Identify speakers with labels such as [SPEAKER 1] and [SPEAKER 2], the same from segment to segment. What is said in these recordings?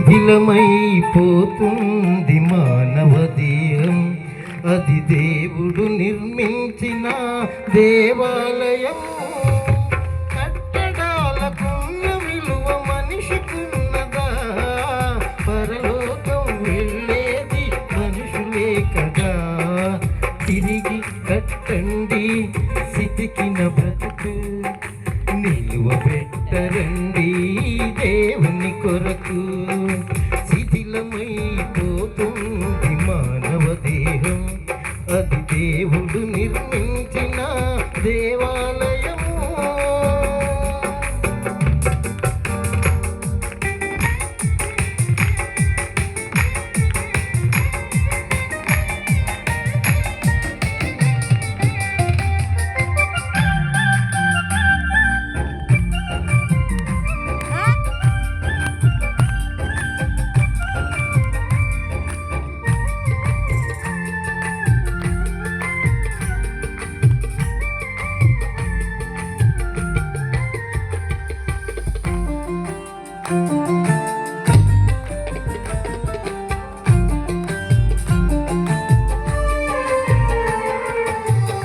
[SPEAKER 1] శిథిలమైపోతుంది మానవ దేహం, అది దేవుడు నిర్మించిన దేవాలయం. కట్టడాలకున్న విలువ మనిషికున్నదా? పరలోకం వెళ్ళేది మనుషులే కదా. తిరిగి కట్టండి సితికిన బ్రతుకు, నిలువ పెట్టరండి దేవుని కొరకు. శిథిలమైపోతుంది మానవ దేహం, అది దేవుడు నిర్మించిన దేవాలయము.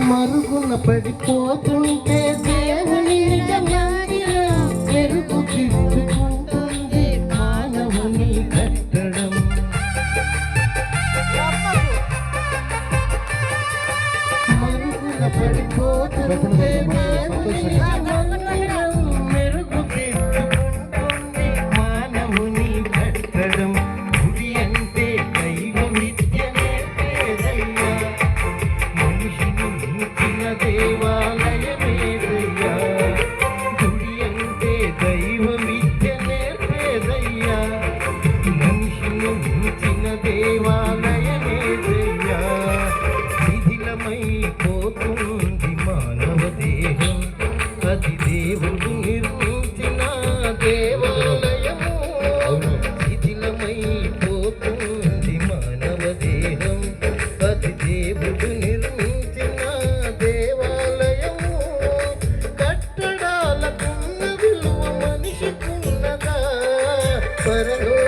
[SPEAKER 1] మరుగున పడిపోతుంటే దేవుని ఎరుపు దిద్దుకుంటుంది మానవుని కట్టడం. మరుగున పడిపోతుంటే మెరుగు దిద్దుకుంటుంది మానవుని కట్టడం. గుడి అంటే దైవ విద్య నేర్పేదయ్యా, మనిషిని మించిన దేవాలయమేదయ్యా. గుడి అంటే దైవ విద్య నేర్పేదయ్యా, మనిషిని మించిన దేవాలయమేదయ్యా. శిథిలమైపోతుంది మానవ దేహం, అది దేవుడు నిర్మించిన దేవాలయము. శిథిలమైపోతుంది మానవ దేహం, అది దేవుడు నిర్మించిన దేవాలయము. కట్టడాలకున్న విలువ మనిషికున్నదా? పరలో